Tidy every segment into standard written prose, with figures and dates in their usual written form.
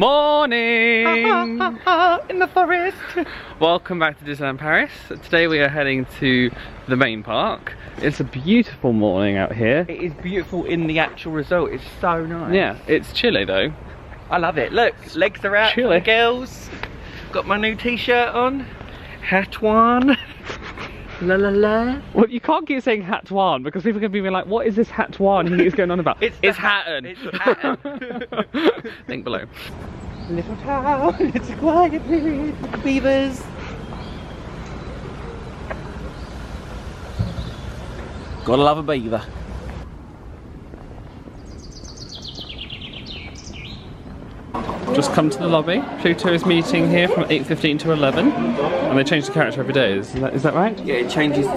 Morning! In the forest! Welcome back to Disneyland Paris. Today we are heading to the main park. It's a beautiful morning out here. It is beautiful in the actual resort, it's so nice. Yeah, it's chilly though. I love it. Look, legs are out for Chilly. the girls. Got my new t-shirt on. Hattan. La la la. Well, you can't keep saying Hattan because people are going to be like, what is this Hattan he is going on about? It's Hattan. It's Hattan. Link below. Little town, it's a quiet place with the beavers. Gotta love a beaver. Just come to the lobby. Pluto is meeting here from 8:15 to 11. And they change the character every day, is that right? Yeah, it changes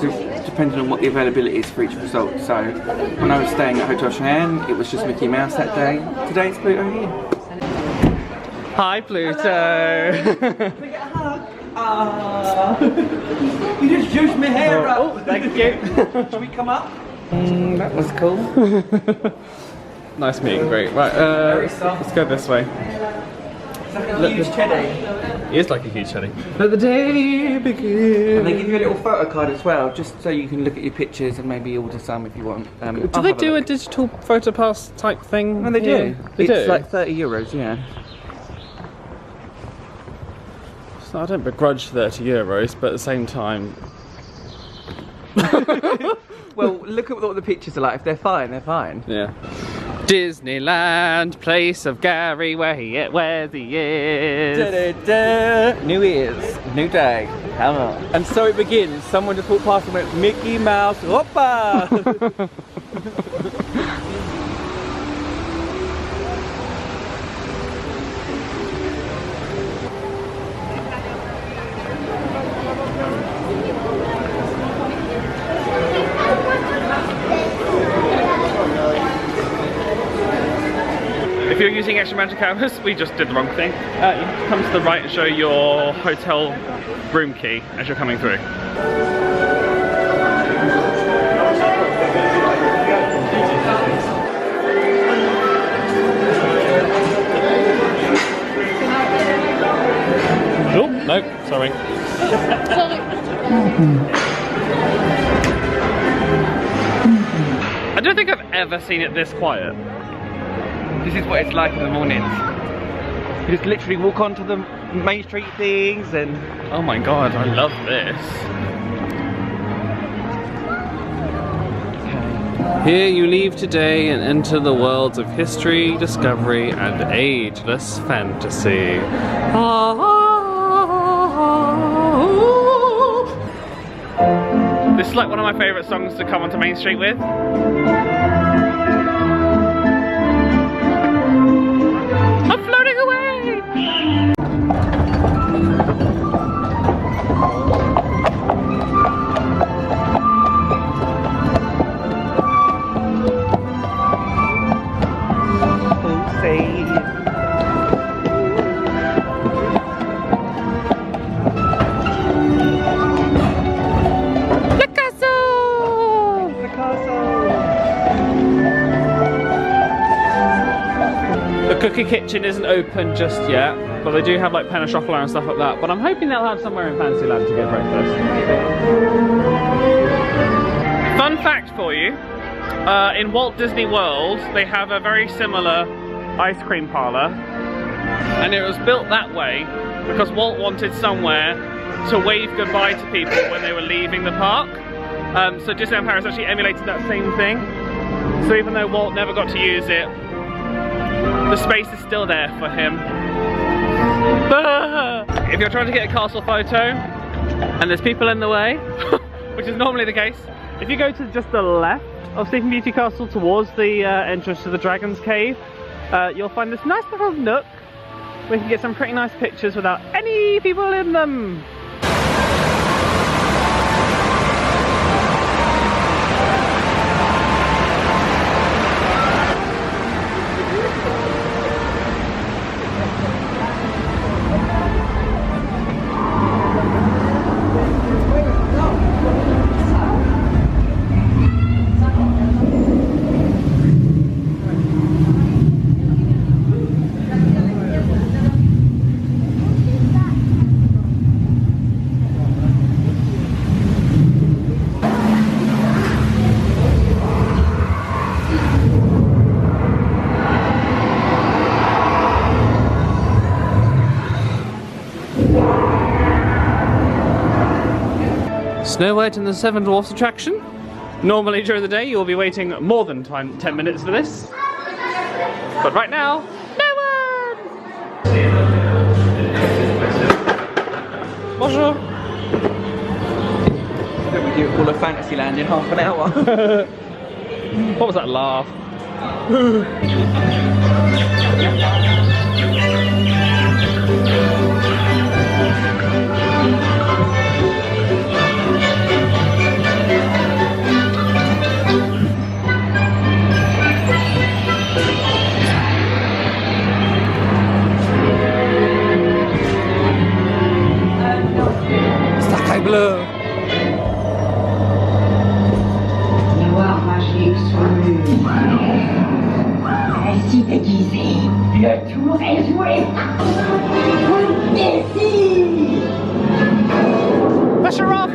depending on what the availability is for each resort. So when I was staying at Hotel Cheyenne, it was just Mickey Mouse that day. Today it's Pluto here. Hi Pluto! You just juiced my hair up! Oh, thank you! Shall we come up? That was cool. Nice meeting, great. Right, let's go this way. It's like a huge teddy. It is like a huge teddy. Let the day begin. And they give you a little photo card as well, just so you can look at your pictures and maybe order some if you want. Do they do a digital photo pass type thing? No, they do. Yeah, they It's do. like €30, yeah. So I don't begrudge €30, but at the same time... Well, look at what the pictures are like. If they're fine, they're fine. Yeah. Disneyland, place of Gary, where he is. Da, da, da. New Year's, new day. Come on. And so it begins. Someone just walked past and went, Mickey Mouse, hoppa! If you're using extra magic hours, we just did the wrong thing. You have to come to the right and show your hotel room key as you're coming through. Oh, no, sorry. I don't think I've ever seen it this quiet. This is what it's like in the mornings. You just literally walk onto the main street things and... Oh my god, I love this. Here you leave today and enter the worlds of history, discovery, and ageless fantasy. This is like one of my favourite songs to come onto Main Street with. I'm floating away! The cookie kitchen isn't open just yet, but they do have like pain au chocolat and stuff like that. But I'm hoping they'll have somewhere in Fantasyland to get breakfast. Fun fact for you, in Walt Disney World, they have a very similar ice cream parlour. And it was built that way because Walt wanted somewhere to wave goodbye to people when they were leaving the park. So Disneyland Paris actually emulated that same thing. So even though Walt never got to use it, the space is still there for him. If you're trying to get a castle photo and there's people in the way, which is normally the case, if you go to just the left of Sleeping Beauty Castle towards the entrance to the Dragon's Cave, you'll find this nice little nook where you can get some pretty nice pictures without any people in them. Snow White and the Seven Dwarfs attraction. Normally during the day you'll be waiting more than 10 minutes for this. But right now, no one! Bonjour! We do all of Fantasyland in half an hour. What was that laugh? Sacré bleu! Miroir magique sur le mur. Ainsi déguisé, le tour est joué. Merci. Pressure off!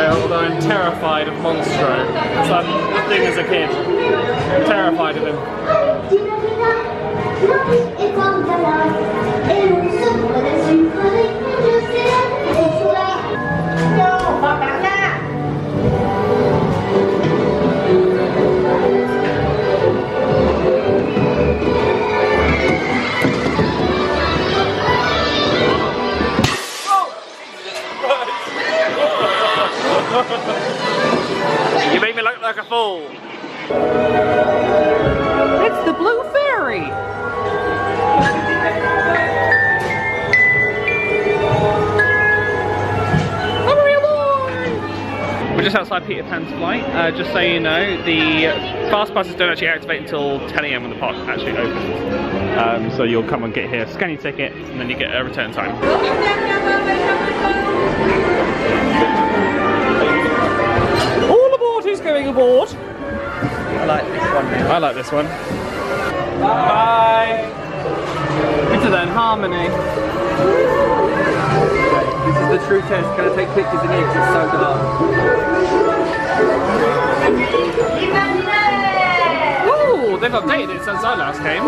Although I'm terrified of Monstro. So I'm the thing as a kid. I'm terrified of him. You made me look like a fool. It's the Blue Fairy. We're just outside Peter Pan's flight. Just so you know, the fast passes don't actually activate until 10 AM when the park actually opens. So you'll come and get here, scan your ticket, and then you get a return time. All aboard who's going aboard. I like this one. I like this one. Bye. Into then harmony. This is the true test. Can I take pictures in here because it's so dark? Ooh, they've updated it since I last came.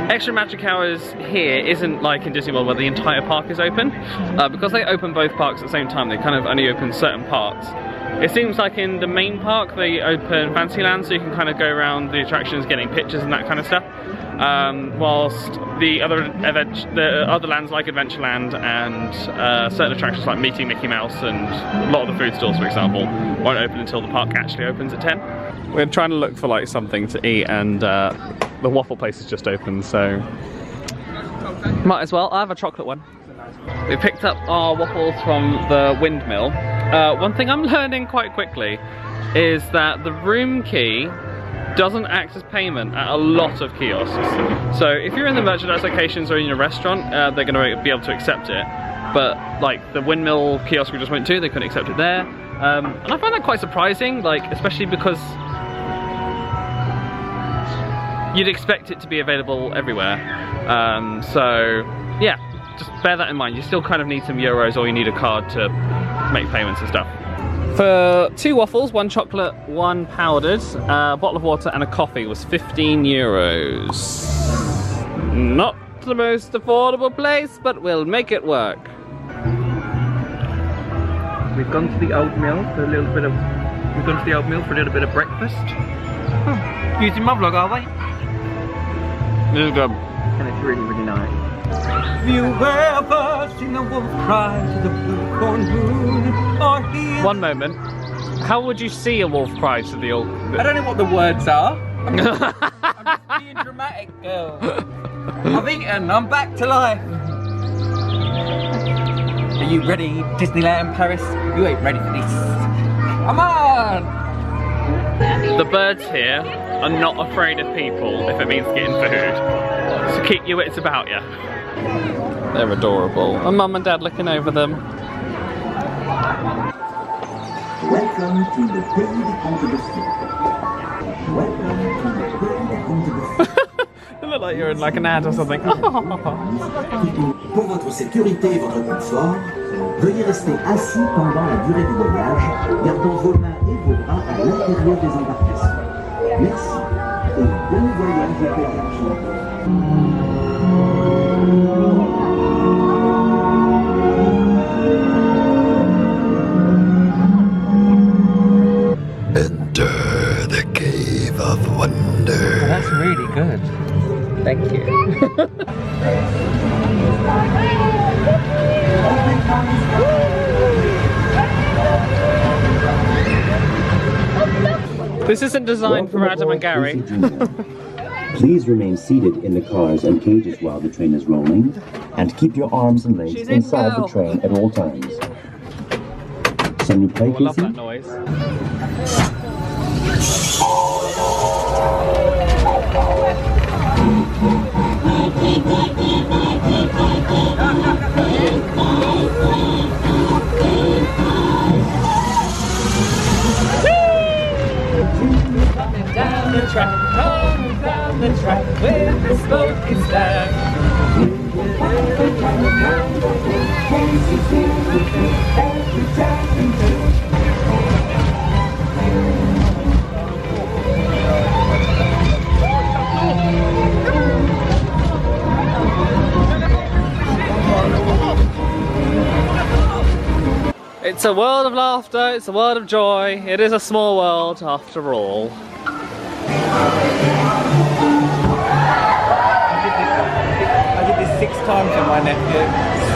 Extra magic hours here isn't like in Disney World where the entire park is open. Because they open both parks at the same time, they kind of only open certain parts. It seems like in the main park they open Fantasyland, so you can kind of go around the attractions getting pictures and that kind of stuff. Whilst the other lands like Adventureland and certain attractions like meeting Mickey Mouse and a lot of the food stores, for example, won't open until the park actually opens at 10. We're trying to look for like something to eat, and the waffle place has just opened, so might as well. I have a chocolate one. We picked up our waffles from the windmill. One thing I'm learning quite quickly is that the room key doesn't act as payment at a lot of kiosks. So if you're in the merchandise locations or in your restaurant, they're going to be able to accept it. But like the windmill kiosk we just went to, they couldn't accept it there. And I find that quite surprising, like especially because you'd expect it to be available everywhere. So yeah, just bear that in mind. You still kind of need some euros, or you need a card to make payments and stuff. For 2 waffles, 1 chocolate, 1 powdered, a bottle of water and a coffee was 15 euros. Not the most affordable place, but we'll make it work. We've gone to the old mill for a little bit of breakfast. Oh, using my vlog, are we? This is good. And it's really, really nice. Have you ever seen the wolf cry to the blue corn moon? Or hear... One moment. How would you see a wolf cry to the old? I don't know what the words are. I'm just being dramatic, girl. I've eaten, I'm back to life. Are you ready, Disneyland Paris? You ain't ready for this. Come on! The birds here are not afraid of people if it means getting food. So keep your wits about you. They're adorable. And Mum and Dad looking over them. Welcome to the Pays des Contes de Fées. Welcome to the Pays des Contes de Fées. You look like you're in like an ad or something. Pour votre sécurité et votre confort, veuillez rester assis pendant la durée du voyage, gardant vos mains et vos bras à l'intérieur des embarcations. Merci et bon voyage à Pékin. Enter the Cave of Wonder. That's really good. Thank you. This isn't designed for Adam and Gary. Please remain seated in the cars and cages while the train is rolling, and keep your arms and legs inside the train at all times. Some new play, I love that noise. Down the track, coming down the track with the smoky stack. It's a world of laughter, it's a world of joy. It is a small world after all. I did this 6 times with my nephew.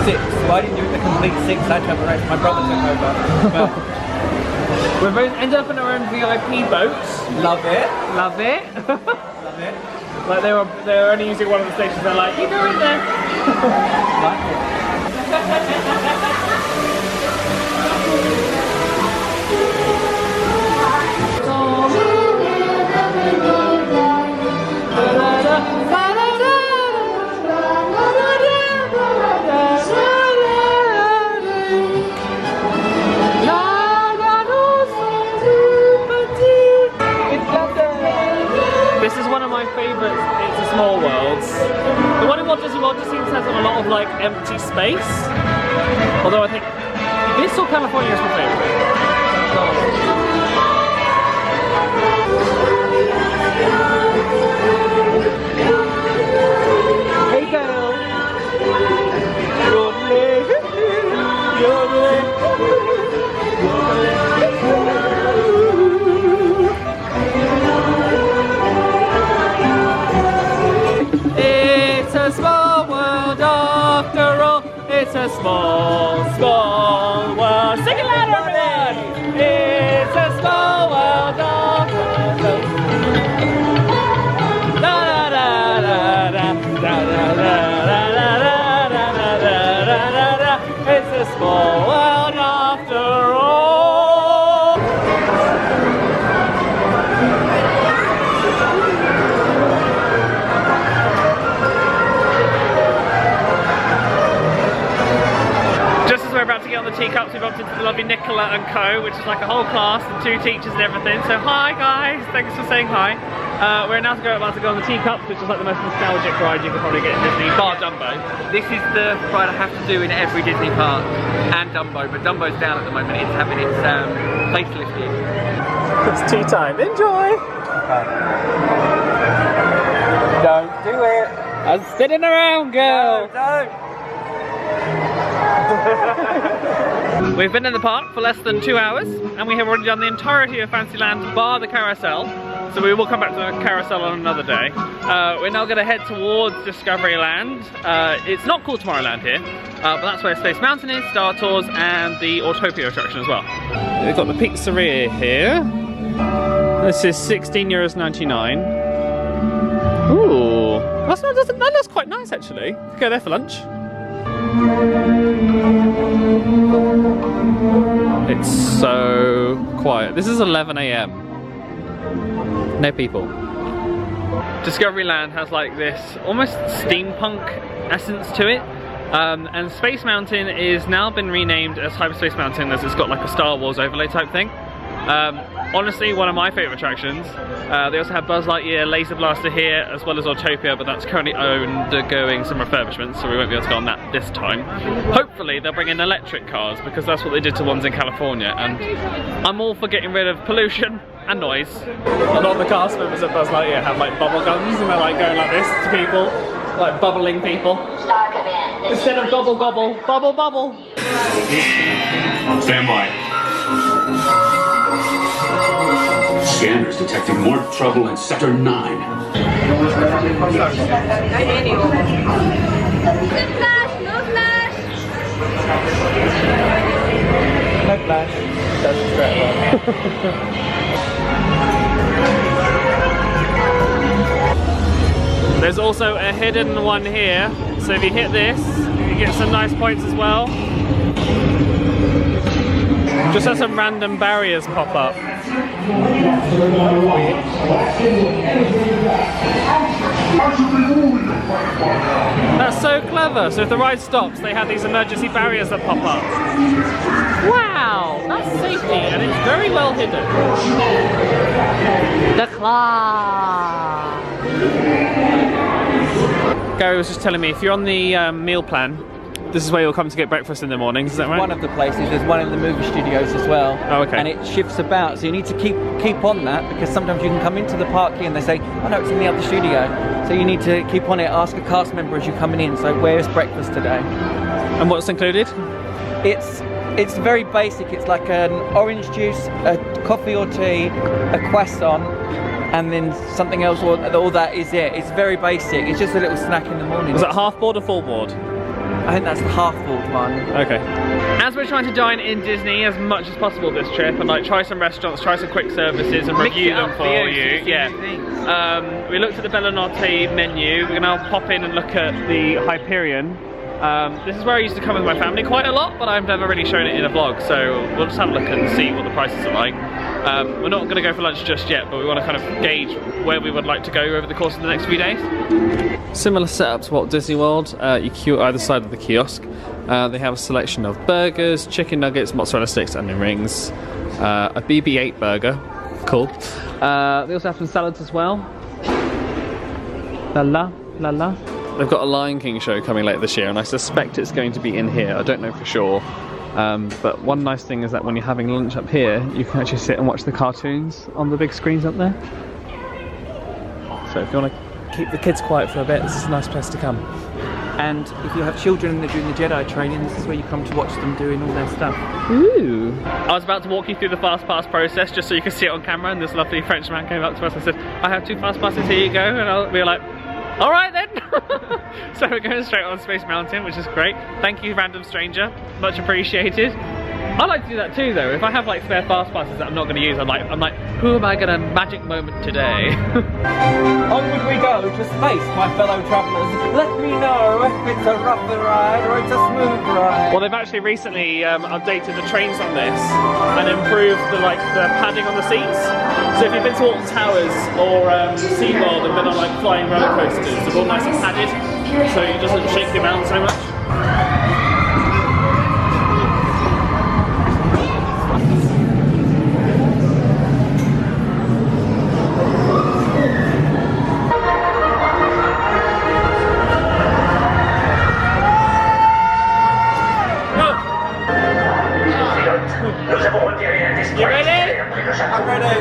6. Well, I didn't do it the complete 6. I had to have a rest. My brother took over. But We've both ended up in our own VIP boats. love it. Love it. Love it. Like they were only using one of the stations. They're like, you go in there. Like it. This is one of my favourites. It's a Small Worlds. The one in Walt Disney World just seems to have a lot of like empty space. Although I think this or California is my favourite. Hey girl. It's a small world after all. It's a small, small world. Sing it louder, everyone! It's a small world after all. Da da da da da da da da da da da. It's a small world after all. Just as we're about to get on the Teacups, we bumped into the lovely Nicola and Co, which is like a whole class and 2 teachers and everything. So hi guys, thanks for saying hi. We're now about to go on the Teacups, which is like the most nostalgic ride you could probably get in Disney, bar Dumbo. This is the ride I have to do in every Disney park, and Dumbo, but Dumbo's down at the moment. It's having its facelifted. It's tea time, enjoy! Don't do it. I'm spinning around, girl! No, We've been in the park for less than 2 hours, and we have already done the entirety of Fantasyland bar the carousel. So we will come back to the carousel on another day. We're now going to head towards Discoveryland. It's not called Tomorrowland here, but that's where Space Mountain is, Star Tours, and the Autopia attraction as well. We've got the pizzeria here. This is €16.99. Ooh, that looks quite nice actually. Could go there for lunch. It's so quiet. This is 11 AM. No people. Discoveryland has like this almost steampunk essence to it. And Space Mountain is now been renamed as Hyperspace Mountain, as it's got like a Star Wars overlay type thing. Honestly, one of my favourite attractions. They also have Buzz Lightyear, Laser Blaster here, as well as Autopia, but that's currently undergoing some refurbishments, so we won't be able to go on that this time. Hopefully they'll bring in electric cars, because that's what they did to ones in California, and I'm all for getting rid of pollution and noise. A lot of the cast members at Buzz Lightyear have like bubble guns, and they're like going like this to people, like bubbling people. Instead of gobble gobble, bubble bubble. Stand by. Scanners detecting more trouble in Sector 9. No flash. That's straight on. There's also a hidden one here, so if you hit this, you get some nice points as well. Just have some random barriers pop up. That's so clever. So if the ride stops, they have these emergency barriers that pop up. Wow, that's safety, and it's very well hidden. The claw. Gary was just telling me, if you're on the meal plan, this is where you'll come to get breakfast in the mornings, is that right? One of the places, there's one in the movie studios as well. Oh, okay. And it shifts about, so you need to keep on that, because sometimes you can come into the park here and they say, oh no, it's in the other studio. So you need to keep on it, ask a cast member as you're coming in, so where's breakfast today? And what's included? It's very basic. It's like an orange juice, a coffee or tea, a croissant, and then something else, all that is it. It's very basic. It's just a little snack in the morning. Was it half board or full board? I think that's the half-board one. Okay. As we're trying to dine in Disney as much as possible this trip, and like try some restaurants, try some quick services, and review them for you. Yeah. We looked at the Bellinotte menu. We're gonna pop in and look at the Hyperion. This is where I used to come with my family quite a lot, but I've never really shown it in a vlog, so we'll just have a look and see what the prices are like. We're not going to go for lunch just yet, but we want to kind of gauge where we would like to go over the course of the next few days. Similar setup to Walt Disney World. You queue at either side of the kiosk. They have a selection of burgers, chicken nuggets, mozzarella sticks, onion rings, a BB-8 burger. Cool. They also have some salads as well. La la. They've got a Lion King show coming later this year, and I suspect it's going to be in here. I don't know for sure. But one nice thing is that when you're having lunch up here, you can actually sit and watch the cartoons on the big screens up there. So if you want to keep the kids quiet for a bit, this is a nice place to come. And if you have children and they're doing the Jedi training, this is where you come to watch them doing all their stuff. Ooh! I was about to walk you through the FastPass process just so you could see it on camera, and this lovely French man came up to us and said, I have 2 FastPasses, here you go, and we were like, alright then! So we're going straight on Space Mountain, which is great. Thank you, random stranger. Much appreciated. I like to do that too though. If I have like spare FastPasses that I'm not going to use, I'm like, who am I going to magic moment today? Onward we go to space, my fellow travellers. Let me know if it's a rough ride or it's a smooth ride. Well, they've actually recently updated the trains on this and improved the padding on the seats. So if you've been to Alton Towers or SeaWorld and been on like flying roller coasters, they're all nice and padded, so it doesn't shake you around so much. You ready? I'm ready.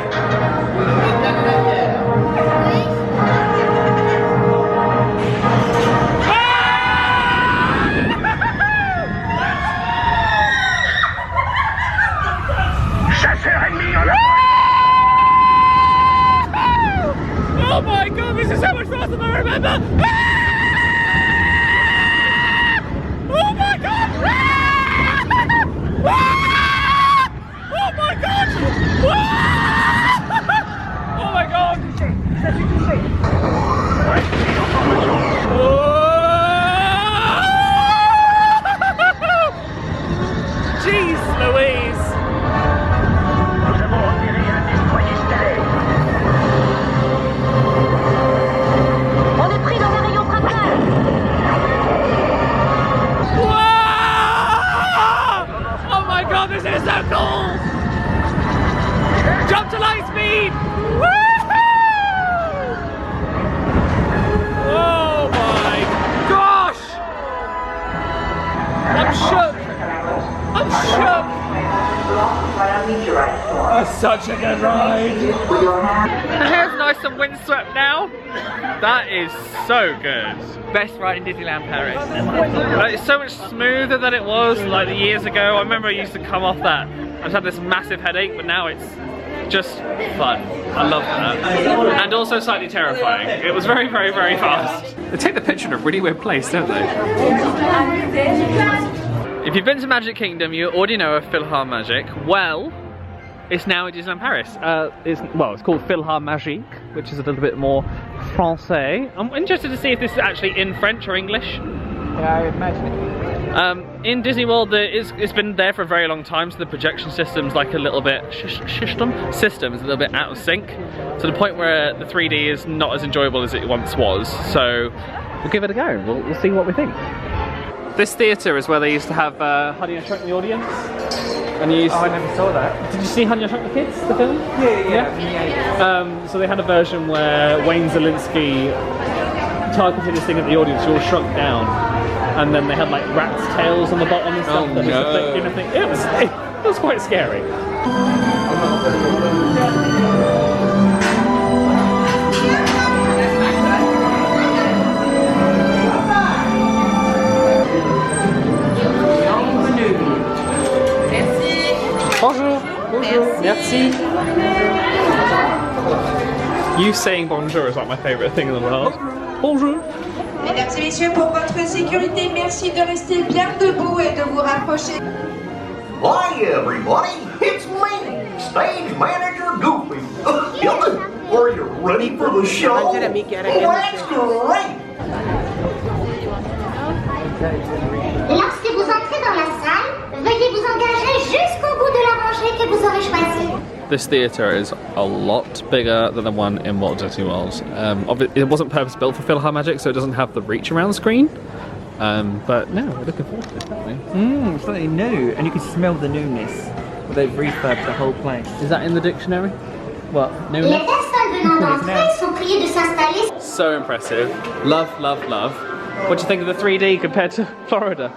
Chasseur ennemi en I'm shook. I'm shook. That's such a good ride. The hair's nice and windswept now. That is so good. Best ride in Disneyland Paris. Like, it's so much smoother than it was like years ago. I remember I used to come off that. I just had this massive headache, but now it's just fun. I love that. And also slightly terrifying. It was very, very, very fast. They take the picture in a really weird place, don't they? If you've been to Magic Kingdom, you already know of PhilharMagic. Well, it's now in Disneyland Paris. It's called PhilharMagic, which is a little bit more Francais. I'm interested to see if this is actually in French or English. Yeah, I imagine it. In Disney World, it's been there for a very long time, so the projection system's like a little bit system is a little bit out of sync, to the point where the 3D is not as enjoyable as it once was. So we'll give it a go. We'll see what we think. This theatre is where they used to have Honey, I Shrunk the Audience. And you used I never saw that. Did you see Honey, I Shrunk the Kids, the film? Yeah. So they had a version where Wayne Zielinski targeted this thing at the audience, you all shrunk down. And then they had like rats' tails on the bottom and stuff. Oh, that no. It was quite scary. Bonjour. Bonjour. Merci. You saying bonjour is like my favourite thing in the world. Bonjour. Mesdames et messieurs, pour votre sécurité, merci de rester bien debout et de vous rapprocher. Hi everybody, it's me, stage manager Goofy. Are you ready for the show? Well, that's great. Lorsque vous entrez dans la salle, veuillez vous engager jusqu'au bout de la rangée que vous aurez choisie. This theatre is a lot bigger than the one in Walt Disney World. It wasn't purpose built for PhilharMagic, so it doesn't have the reach around screen. But no, we're looking forward to this, aren't we? It's something new, and you can smell the newness. They've refurbed the whole place. Is that in the dictionary? What? Les Newness? personnes venant d'entrer sont priées de s'installer. So impressive. Love, love, love. What do you think of the 3D compared to Florida?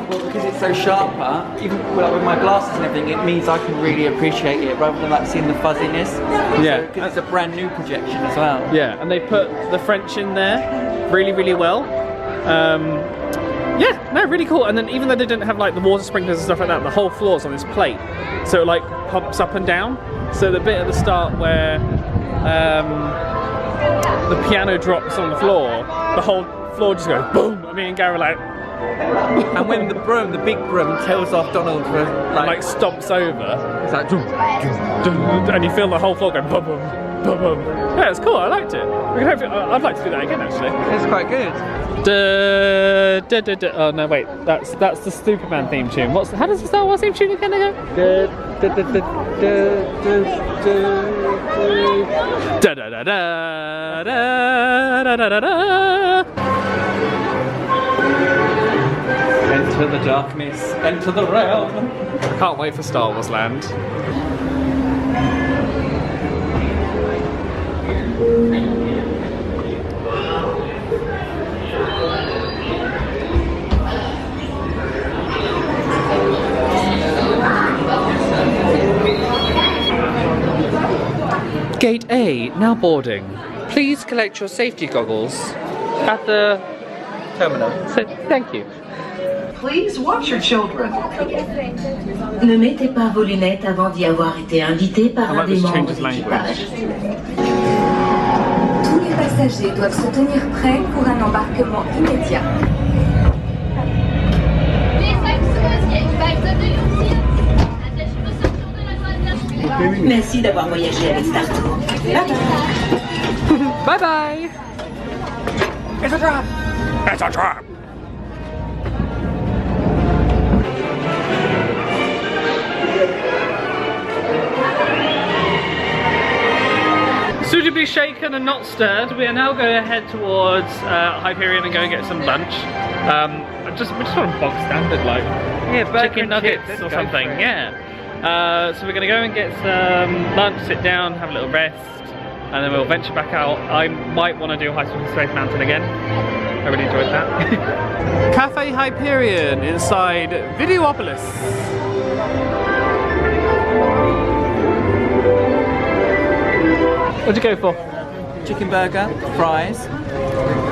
Well, because it's so sharper, even with my glasses and everything, it means I can really appreciate it rather than like seeing the fuzziness. Yeah. Because it's a brand new projection as well. Yeah, and they put the French in there really, really well. Yeah, no, really cool. And then even though they didn't have like the water sprinklers and stuff like that, the whole floor's on this plate. So it like pumps up and down. So the bit at the start where the piano drops on the floor, the whole floor just goes boom. I mean, and Gary like... And when the big broom tells off Donald for like stomps over, it's like dum, dum, dum, and you feel the whole floor going bum bum bum bum. Yeah, it's cool. I liked it. I'd like to do that again actually. It's quite good. Oh no, wait. That's the Superman theme tune. How does the Star Wars theme tune again go? Da da da da da da da da da. Enter the darkness, enter the realm. I can't wait for Star Wars Land. Gate A, now boarding. Please collect your safety goggles at the terminal. Thank you. Please watch your children. Ne mettez pas vos lunettes avant d'y avoir été invité par un des membres d'équipage. Tous les passagers doivent se tenir prêts pour un embarquement immédiat. Merci d'avoir voyagé avec Star Tour. Bye bye. It's a trap. It's a trap. Suitably shaken and not stirred, we are now going to head towards Hyperion and go and get some lunch. We just want a bog standard like chicken nuggets or something. Yeah. So we're going to go and get some lunch, sit down, have a little rest, and then we'll venture back out. I might want to do Hyperspace Mountain again. I really enjoyed that. Cafe Hyperion inside Videopolis. What'd you go for? Chicken burger, fries,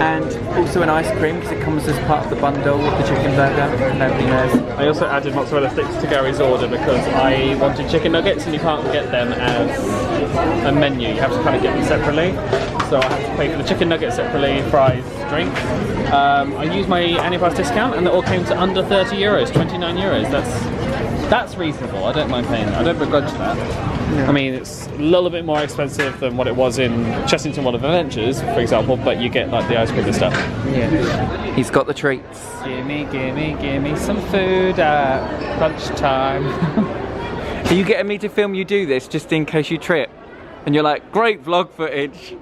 and also an ice cream because it comes as part of the bundle with the chicken burger. Nobody knows. I also added mozzarella sticks to Gary's order because I wanted chicken nuggets and you can't get them as a menu. You have to kind of get them separately. So I had to pay for the chicken nuggets separately, fries, drink. I used my Anypass discount and it all came to under 30 euros, 29 euros. That's reasonable. I don't mind paying that. I don't begrudge that. Yeah. I mean, it's a little bit more expensive than what it was in Chessington World of Adventures, for example, but you get like the ice cream and stuff. Yeah. He's got the treats. Gimme some food at lunchtime. Are you getting me to film you do this just in case you trip? And you're like, great vlog footage.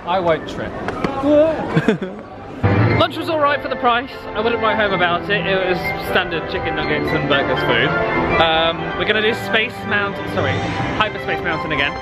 I won't trip. Lunch was alright for the price. I wouldn't write home about it. It was standard chicken nuggets and burgers food. We're gonna do Hyperspace Mountain again.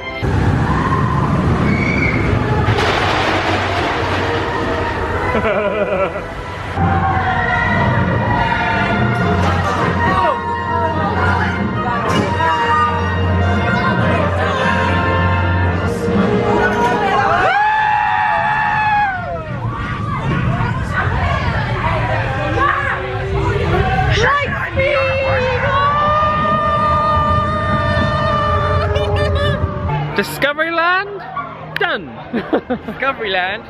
Discoveryland, done. Discoveryland,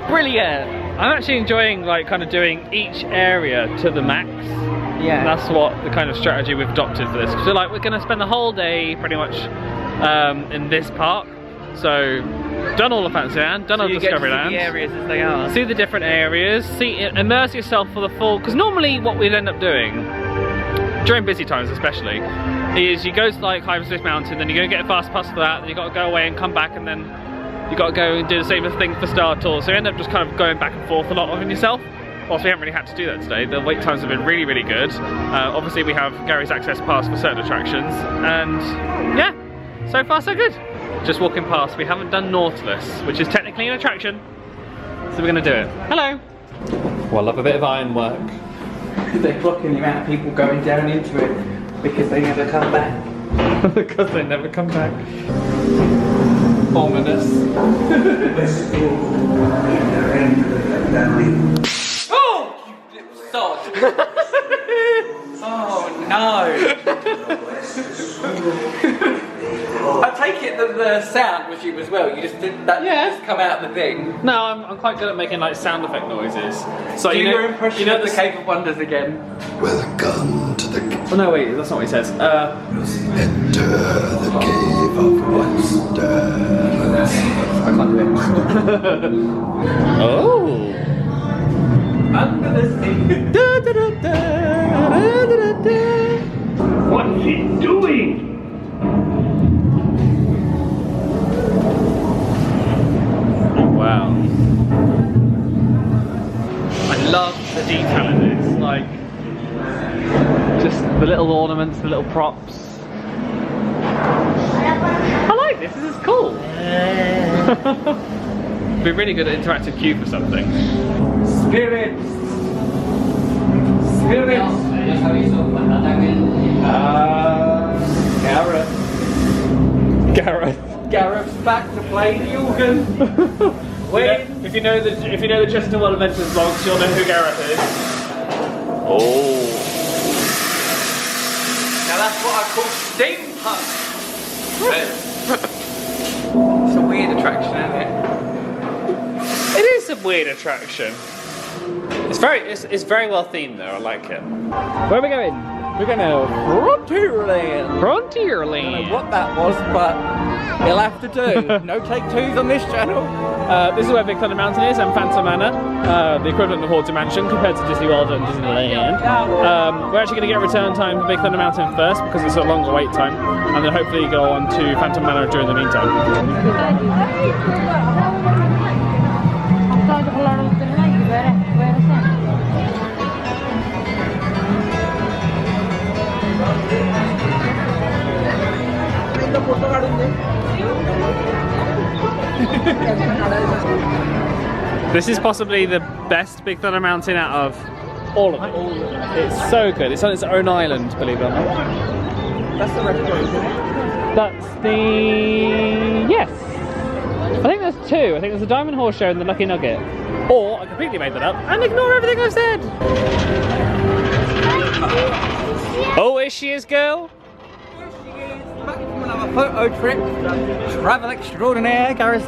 brilliant. I'm actually enjoying like kind of doing each area to the max. Yeah. And that's what the kind of strategy we've adopted for this. So like we're going to spend the whole day pretty much in this park. So done all of Fantasyland, done all of Discoveryland. See the areas as they are. See the different areas. Immerse yourself for the full. Because normally what we'd end up doing during busy times especially, is you go to like Hyperspace Mountain, then you go get a fast pass for that, then you got to go away and come back, and then you got to go and do the same thing for Star Tour. So you end up just kind of going back and forth a lot on yourself. Whilst we haven't really had to do that today, the wait times have been really, really good. Obviously we have Gary's access pass for certain attractions, and yeah, so far so good. Just walking past, we haven't done Nautilus, which is technically an attraction, so we're going to do it. Hello! Well, I love a bit of ironwork. They're clocking the amount of people going down into it because they never come back. Because they never come back. Ominous. Oh! You little sod! Oh no! I take it that the sound was you as well. You just did that. Yeah. Just come out of the thing. No, I'm quite good at making like sound effect noises. So do your impression of the Cave of Wonders again. Welcome to the. Oh no, wait, that's not what he says. Enter the Cave of Wonders. I can't do it. Oh. Under the sea. Da, da, da, da, da, da, da. What's he doing? Wow. I love the detail in this, like just the little ornaments, the little props. I like this is cool. Be really good at interactive queue for something. Spirits! Spirits! Gareth. Gareth's back to play the organ. If you know the Chessington World Adventures vlogs, you'll know who Gareth is. Oh. Now that's what I call steampunk. It's a weird attraction, isn't it? It is a weird attraction. It's very well themed though. I like it. Where are we going? We're going to Frontierland. Frontierland. I don't know what that was, but you'll have to do. No take twos on this channel. This is where Big Thunder Mountain is and Phantom Manor, the equivalent of Haunted Mansion compared to Disney World and Disneyland. We're actually going to get return time for Big Thunder Mountain first because it's a longer wait time, and then hopefully go on to Phantom Manor during the meantime. This is possibly the best Big Thunder Mountain out of all of it. It's so good. It's on its own island, believe it or not. That's the restaurant, isn't it? That's the... yes. I think there's two. I think there's the Diamond Horse Show and the Lucky Nugget. Or I completely made that up and ignore everything I've said. Oh, here she is, girl. Here she is, back from another photo trip. Travel extraordinaire, Gareth.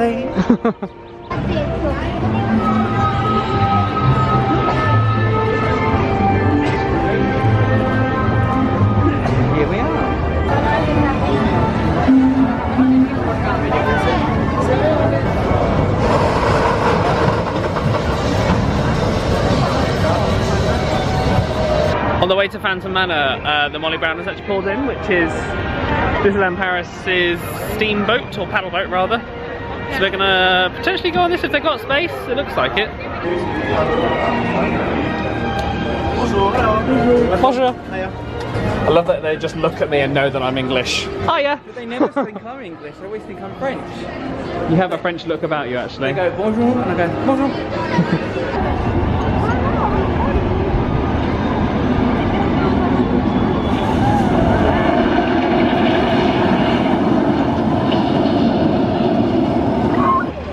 Here we are. On the way to Phantom Manor, the Molly Brown has actually pulled in, which is Disneyland Paris' steamboat, or paddle boat rather. So we're gonna potentially go on this if they've got space. It looks like it. Bonjour. I love that they just look at me and know that I'm English. Oh yeah. But they never think I'm English, they always think I'm French. You have a French look about you, actually. They go bonjour, and I go bonjour.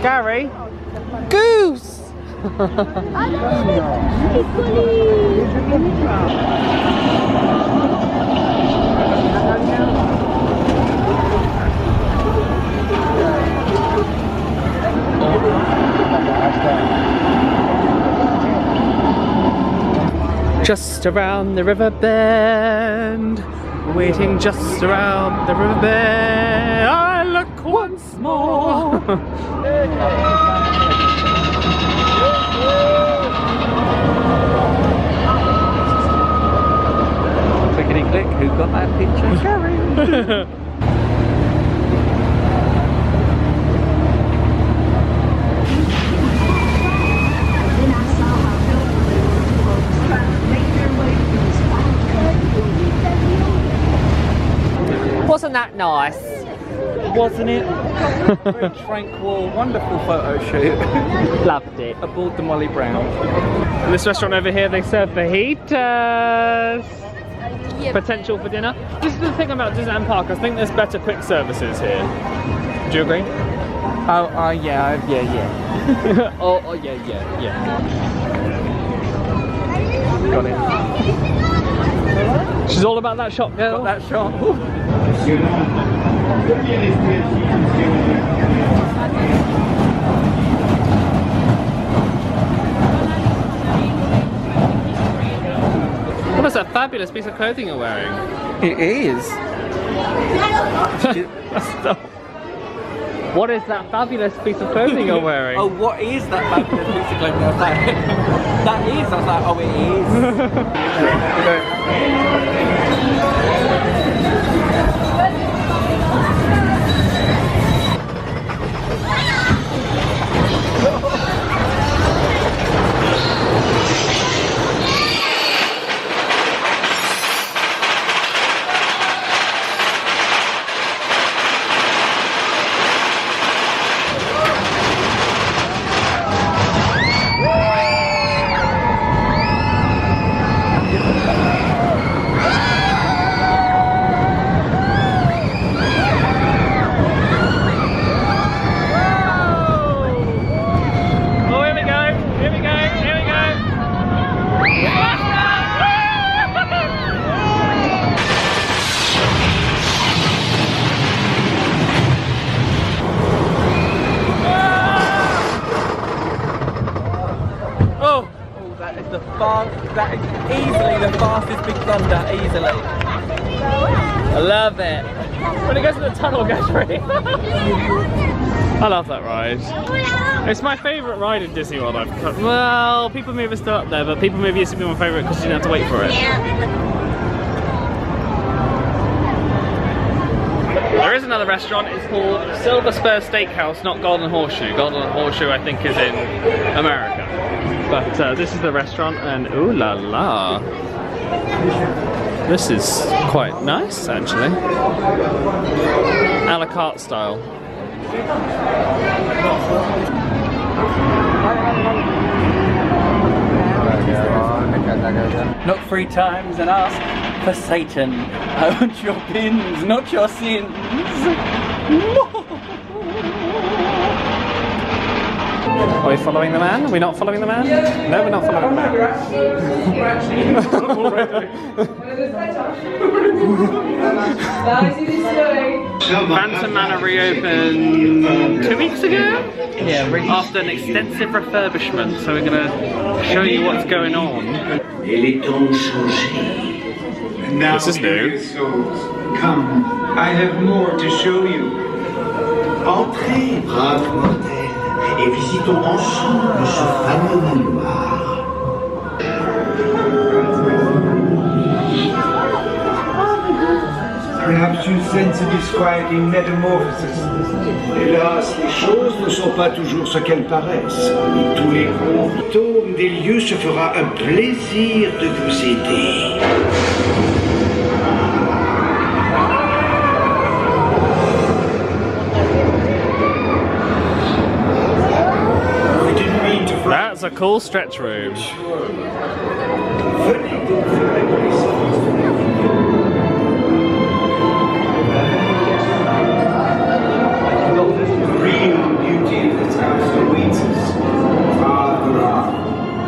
Gary? Goose! Just around the river bend, waiting just around the river bend, I look once more. Clickety click, who got that picture? Gary! Wasn't that nice? Wasn't it? Very tranquil, wonderful photo shoot. Loved it. Aboard the Molly Brown. This restaurant over here, they serve fajitas. Potential for dinner. This is the thing about Disneyland Park. I think there's better quick services here. Do you agree? Oh, yeah. oh, yeah. Got it. She's all about that shot, girl. Got that shot. What is that fabulous piece of clothing you're wearing? It is. Stop. What is that fabulous piece of clothing you're wearing? Oh, what is that fabulous piece of clothing? I was like, that is. I was like, oh, that is easily the fastest Big Thunder, easily. I love it. When it goes to the tunnel, it goes really I love that ride. It's my favourite ride in Disney World. Well, People Mover is still up there, but People Mover used to be my favourite because you didn't have to wait for it. There is another restaurant. It's called Silver Spur Steakhouse, not Golden Horseshoe. Golden Horseshoe, I think, is in America. But this is the restaurant, and ooh la la. This is quite nice, actually. A la carte style. Knock 3 times and ask for Satan. I want your pins, not your sins. Are we following the man? Are we not following the man? No, we're not following the man. Phantom Manor reopened 2 weeks ago? Yeah, really. After an extensive refurbishment, so we're going to show you what's going on. This is new. Come, I have more to show you. Entrez, brave mortel, et visitons ensemble ce fameux manoir. Perhaps you sense a disquieting metamorphosis. Hélas, les choses ne sont pas toujours ce qu'elles paraissent. Tous les fantômes des lieux se fera un plaisir de vous aider. That's a cool stretch room.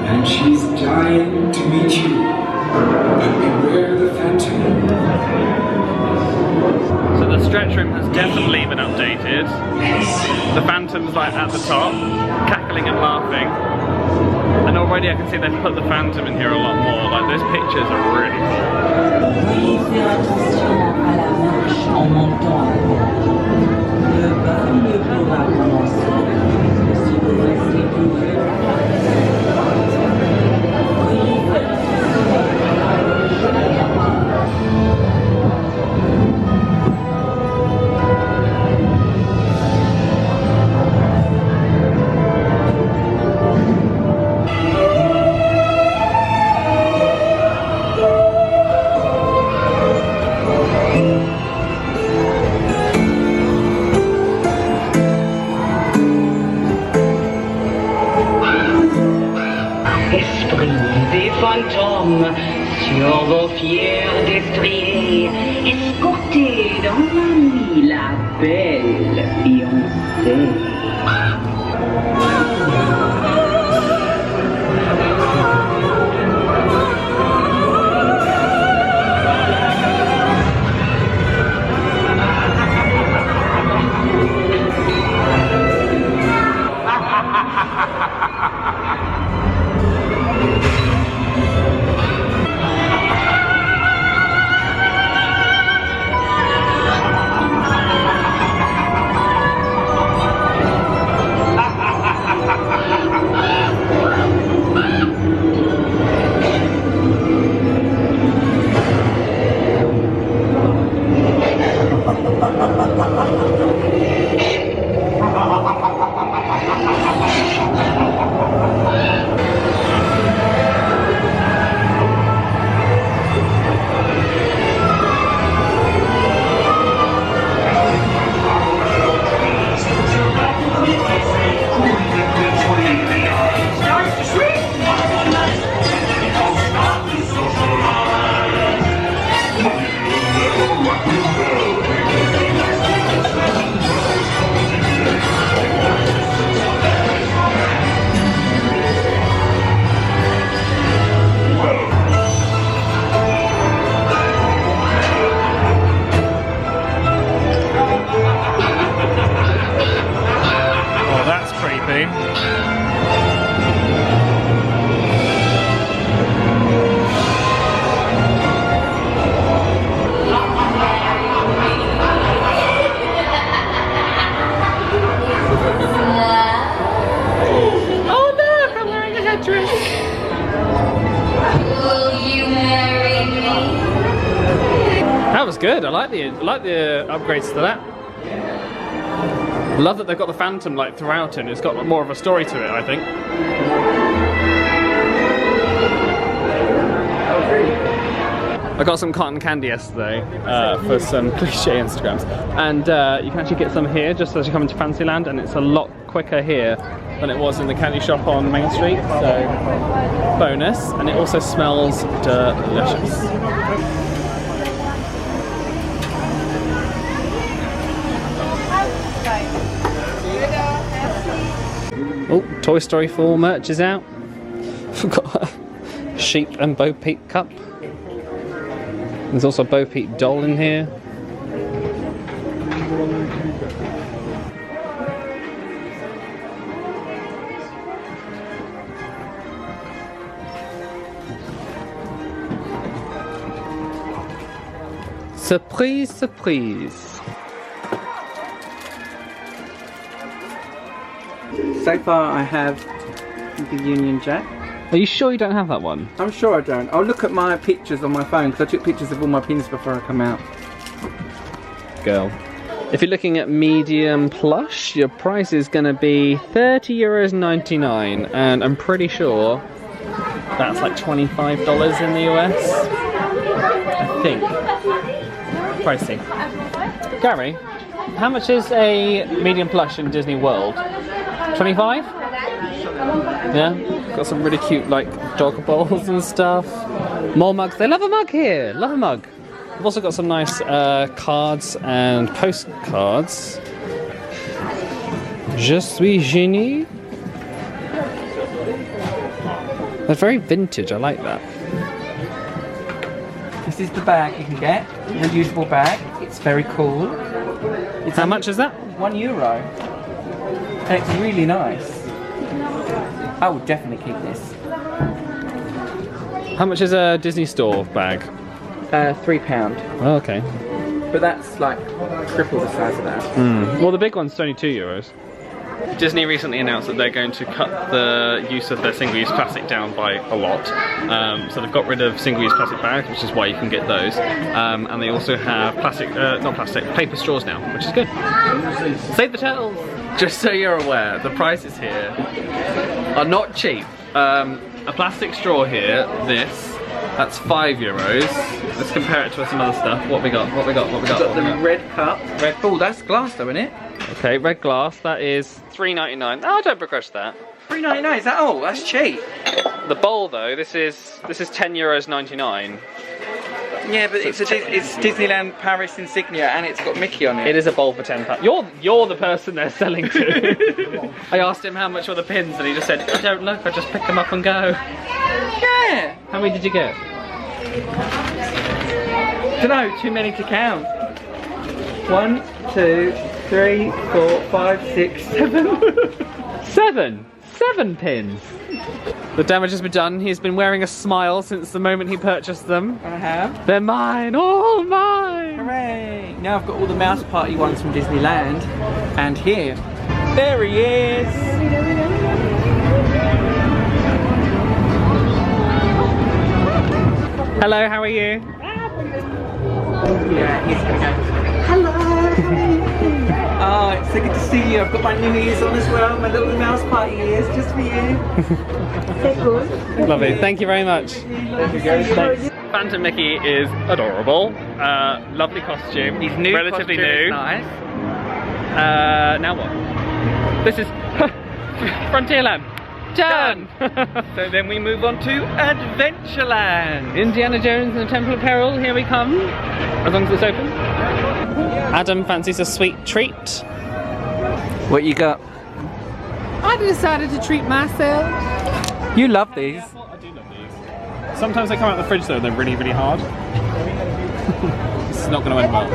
And she's dying to meet you. But beware the phantom. So the stretch room has definitely been updated. The phantom's like at the top, cackling and laughing. And already I can see they've put the phantom in here a lot more. Like those pictures are really sur vos fiers destriers, escortés dans la nuit la belle fiancée. That was good. I like the upgrades to that. I love that they've got the phantom like throughout it. It's got more of a story to it, I think. I got some cotton candy yesterday for some cliche Instagrams, and you can actually get some here just as you come into Fantasyland, and it's a lot quicker here than it was in the candy shop on Main Street, so bonus. And it also smells delicious. Oh, Toy Story 4 merch is out. We've got a Sheep and Bo Peep cup. There's also a Bo Peep doll in here. Surprise, surprise. So far I have the Union Jack. Are you sure you don't have that one? I'm sure I don't. I'll look at my pictures on my phone because I took pictures of all my pins before I come out. Girl. If you're looking at medium plush, your price is going to be €30.99, and I'm pretty sure that's like $25 in the US. I think. Pricey. Gary, how much is a medium plush in Disney World? 25? Yeah? Got some really cute like dog bowls and stuff. More mugs. They love a mug here. Love a mug. We've also got some nice cards and postcards. Je suis génie. They're very vintage. I like that. This is the bag you can get. Reusable bag. It's very cool. How much is that? €1. And it's really nice. I would definitely keep this. How much is a Disney Store bag? £3. Oh, okay. But that's like triple the size of that. Well, the big one's only €2. Disney recently announced that they're going to cut the use of their single-use plastic down by a lot. So they've got rid of single-use plastic bags, which is why you can get those. And they also have paper straws now, which is good. Save the turtles! Just so you're aware, the prices here are not cheap. A plastic straw here, that's €5. Let's compare it to some other stuff. What we got? What we got? We've got the red cup. Oh, that's glass though, isn't it? Okay, red glass, that is $3.99. Oh, don't begrudge that. $3.99, is that all? That's cheap. The bowl though, this is €10.99. Yeah, but it's Disneyland Paris insignia and it's got Mickey on it. It is a bowl for £10. You're the person they're selling to. I asked him how much were the pins and he just said, I don't look, I just pick them up and go. Yeah. How many did you get? Dunno, too many to count. 1, 2, 3, 4, 5, 6, 7. 7 pins. The damage has been done. He's been wearing a smile since the moment he purchased them. I have. They're mine, all mine. Hooray! Now I've got all the Mouse Party ones from Disneyland. And here, there he is. Hello, how are you? Yeah, he's gonna go. Hello! Oh, it's so good to see you. I've got my new ears on as well, my little Mouse Party ears, just for you. They're good. Lovely, thank you very much. Thanks. Phantom Mickey is adorable. Lovely costume. He's new. Relatively new. Nice. Now what? This is Frontierland. Done! So then we move on to Adventureland. Indiana Jones and the Temple of Peril, here we come. As long as it's open. Adam fancies a sweet treat. What you got? I decided to treat myself. You love these. I do love these. Sometimes they come out of the fridge though, they're really, really hard. This is not going to end well.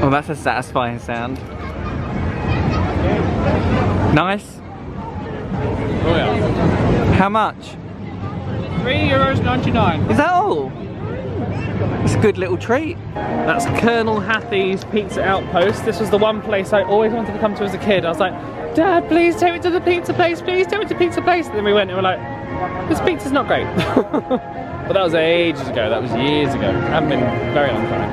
Oh, that's a satisfying sound. Nice. Oh yeah. How much? €3.99. Is that all? It's a good little treat. That's Colonel Hathie's Pizza Outpost. This was the one place I always wanted to come to as a kid. I was like, Dad, please take me to the pizza place, please take me to the pizza place. And then we went and we were like, this pizza's not great. But that was ages ago, that was years ago. It hasn't been a very long time.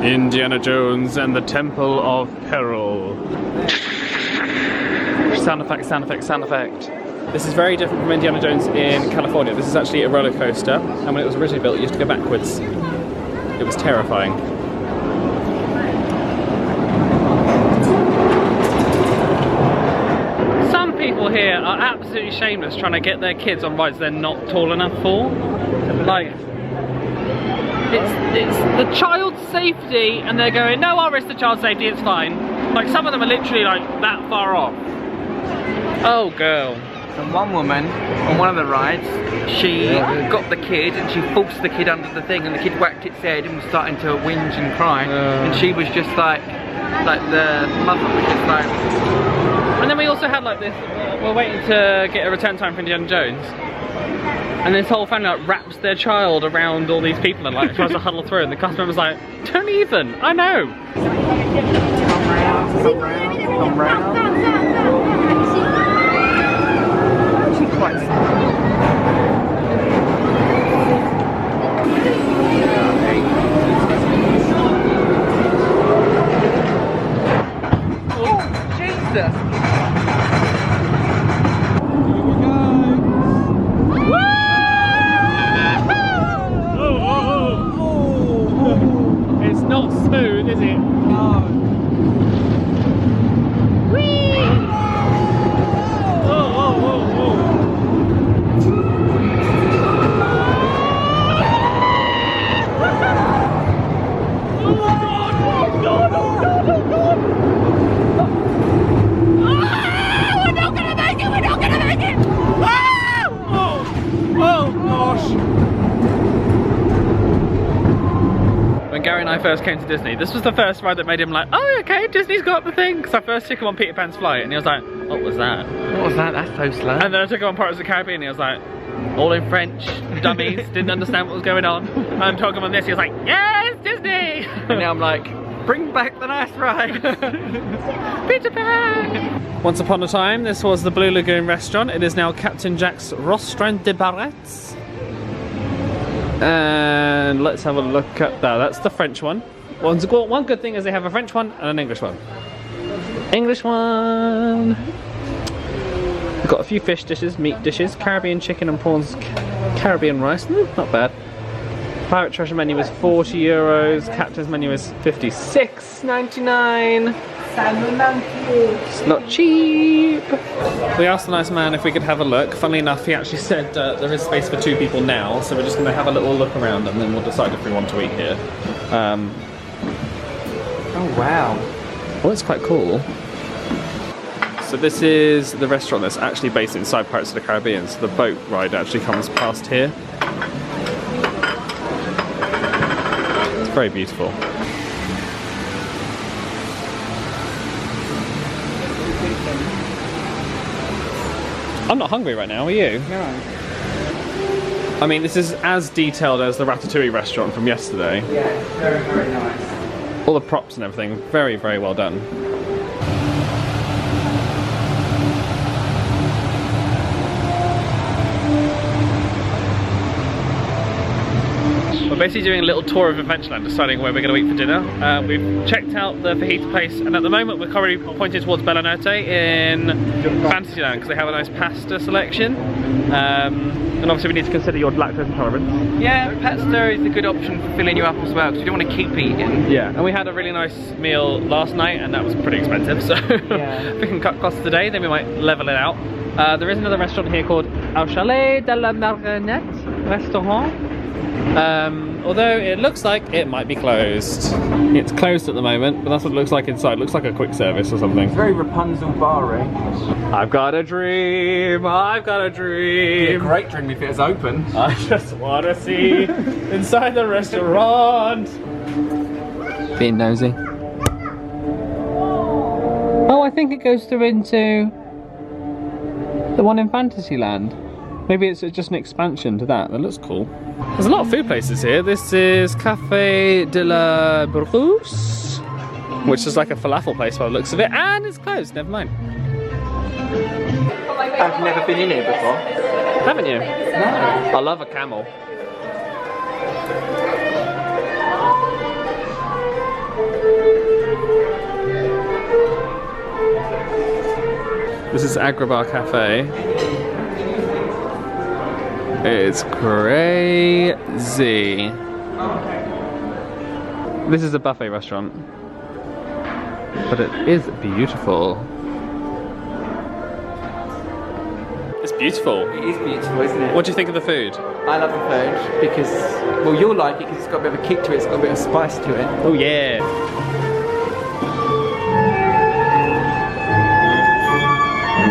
Indiana Jones and the Temple of Peril. Sound effect, sound effect, sound effect. This is very different from Indiana Jones in California. This is actually a roller coaster, and when it was originally built, you used to go backwards. It was terrifying. Some people here are absolutely shameless trying to get their kids on rides they're not tall enough for. Like, it's the child's safety, and they're going, no, I'll risk the child's safety, it's fine. Like, some of them are literally like that far off. Oh, girl. And one woman on one of the rides, she got the kid and she forced the kid under the thing, and the kid whacked its head and was starting to whinge and cry, and she was just like the mother was just like. And then we also had like this. We're waiting to get a return time for Indiana Jones, and this whole family like wraps their child around all these people and like tries to huddle through, and the customer was like, "Don't even, I know." Come round. Quite oh, Jesus! It's not smooth, is it? No. Gary and I first came to Disney, this was the first ride that made him like, oh okay, Disney's got the thing, because I first took him on Peter Pan's flight and he was like, what was that? What was that? That's so slow. And then I took him on Pirates of the Caribbean and he was like, all in French, dummies, didn't understand what was going on. And I took him on this, he was like, yes, Disney! And now I'm like, bring back the nice ride! Peter Pan! Once upon a time, this was the Blue Lagoon restaurant. It is now Captain Jack's Restaurant de Barrettes. And let's have a look at that. That's the French one. One good thing is they have a French one and an English one. English one. We've got a few fish dishes, meat dishes, Caribbean chicken and prawns, Caribbean rice. Not bad. Pirate treasure menu is €40. Captain's menu is $56.99. It's not cheap. We asked the nice man if we could have a look. Funnily enough, he actually said there is space for 2 people now, so we're just going to have a little look around and then we'll decide if we want to eat here. Oh wow. Well, it's quite cool. So this is the restaurant that's actually based inside Pirates of the Caribbean, so the boat ride actually comes past here. It's very beautiful. I'm not hungry right now, are you? No. I mean, this is as detailed as the Ratatouille restaurant from yesterday. Yeah, very, very nice. All the props and everything, very, very well done. We're basically doing a little tour of Adventureland, deciding where we're going to eat for dinner. We've checked out the fajita place, and at the moment we're currently pointed towards Bella Notte in Fantasyland because they have a nice pasta selection. And obviously we need to consider your lactose intolerance. Yeah, pasta is a good option for filling you up as well, because you don't want to keep eating. Yeah, and we had a really nice meal last night, and that was pretty expensive, so yeah. If we can cut costs today, then we might level it out. There is another restaurant here called Au Chalet de la Marinette Restaurant. Although it looks like it might be closed. It's closed at the moment, but that's what it looks like inside. It looks like a quick service or something. It's very Rapunzel bar-y. I've got a dream, I've got a dream. It'd be a great dream if it was open. I just want to see inside the restaurant. Being nosy. Oh, I think it goes through into the one in Fantasyland. Maybe it's just an expansion to that. That looks cool. There's a lot of food places here. This is Café de la Brousse, which is like a falafel place by the looks of it, and it's closed. Never mind. I've never been in here before. Haven't you? No. I love a camel. This is Agrabah Cafe. It's crazy. This is a buffet restaurant, but it is beautiful. It's beautiful. It is beautiful, isn't it? What do you think of the food? I love the food because, well, you'll like it because it's got a bit of a kick to it, it's got a bit of spice to it. Oh yeah.